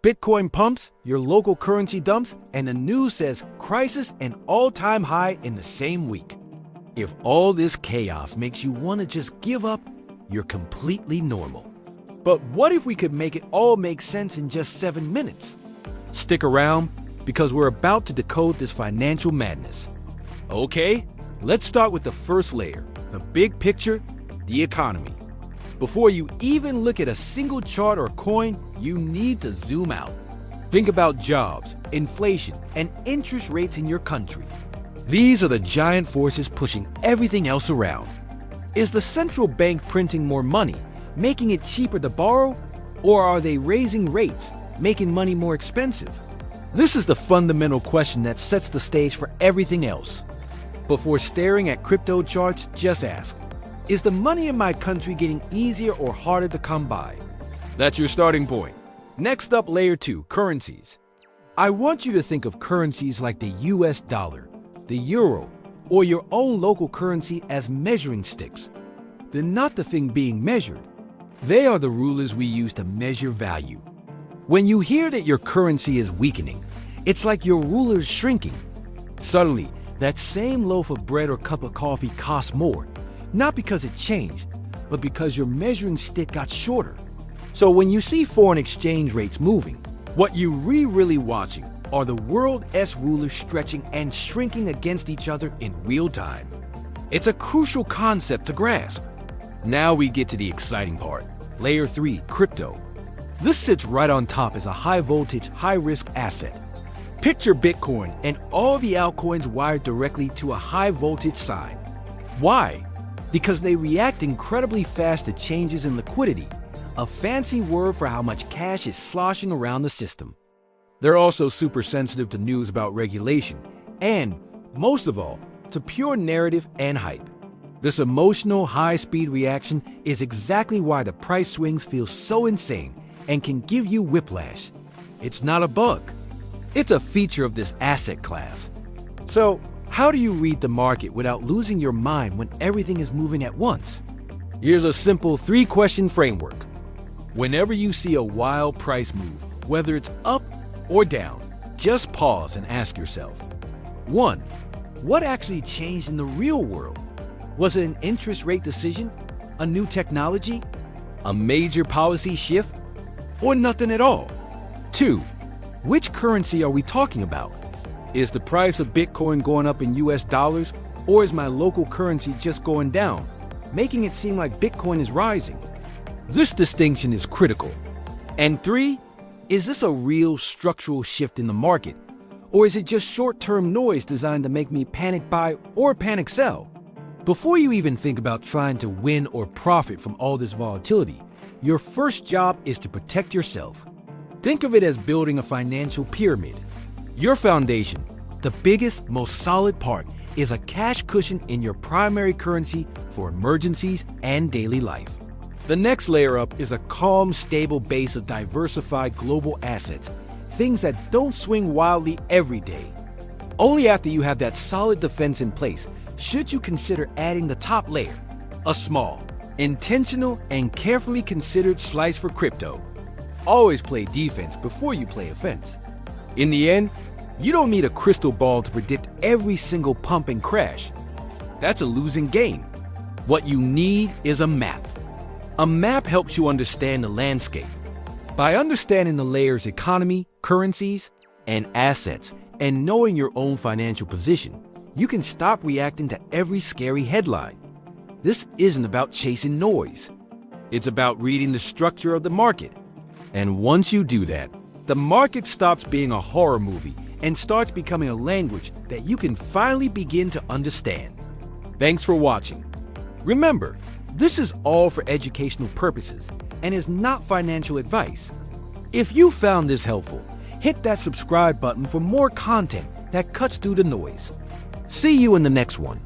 Bitcoin pumps, your local currency dumps, and the news says crisis and all-time high in the same week. If all this chaos makes you want to just give up, you're completely normal. But what if we could make it all make sense in just 7 minutes? Stick around, because we're about to decode this financial madness. Okay, let's start with the first layer, the big picture, the economy. Before you even look at a single chart or coin, you need to zoom out. Think about jobs, inflation, and interest rates in your country. These are the giant forces pushing everything else around. Is the central bank printing more money, making it cheaper to borrow? Or are they raising rates, making money more expensive? This is the fundamental question that sets the stage for everything else. Before staring at crypto charts, just ask, is the money in my country getting easier or harder to come by? That's your starting point. Next up, layer 2, currencies. I want you to think of currencies like the US dollar, the euro, or your own local currency as measuring sticks. They're not the thing being measured. They are the rulers we use to measure value. When you hear that your currency is weakening, it's like your ruler is shrinking. Suddenly, that same loaf of bread or cup of coffee costs more, not because it changed, but because your measuring stick got shorter. So when you see foreign exchange rates moving, what you're really watching are the world S rulers stretching and shrinking against each other in real time. It's a crucial concept to grasp. Now we get to the exciting part, layer 3, crypto. This sits right on top as a high-voltage, high-risk asset. Picture Bitcoin and all the altcoins wired directly to a high-voltage sign. Why? Because they react incredibly fast to changes in liquidity, a fancy word for how much cash is sloshing around the system. They're also super sensitive to news about regulation and, most of all, to pure narrative and hype. This emotional, high-speed reaction is exactly why the price swings feel so insane and can give you whiplash. It's not a bug. It's a feature of this asset class. So, how do you read the market without losing your mind when everything is moving at once? Here's a simple 3-question framework. Whenever you see a wild price move, whether it's up or down, just pause and ask yourself, 1. What actually changed in the real world? Was it an interest rate decision, a new technology, a major policy shift, or nothing at all? 2. Which currency are we talking about? Is the price of Bitcoin going up in US dollars, or is my local currency just going down, making it seem like Bitcoin is rising? This distinction is critical. And 3, is this a real structural shift in the market, or is it just short-term noise designed to make me panic buy or panic sell? Before you even think about trying to win or profit from all this volatility, your first job is to protect yourself. Think of it as building a financial pyramid. Your foundation, the biggest, most solid part, is a cash cushion in your primary currency for emergencies and daily life. The next layer up is a calm, stable base of diversified global assets, things that don't swing wildly every day. Only after you have that solid defense in place should you consider adding the top layer, a small, intentional, and carefully considered slice for crypto. Always play defense before you play offense. In the end, you don't need a crystal ball to predict every single pump and crash. That's a losing game. What you need is a map. A map helps you understand the landscape. By understanding the layers economy, currencies, and assets, and knowing your own financial position, you can stop reacting to every scary headline. This isn't about chasing noise. It's about reading the structure of the market. And once you do that, the market stops being a horror movie and starts becoming a language that you can finally begin to understand. Thanks for watching. Remember, this is all for educational purposes and is not financial advice. If you found this helpful, hit that subscribe button for more content that cuts through the noise. See you in the next one.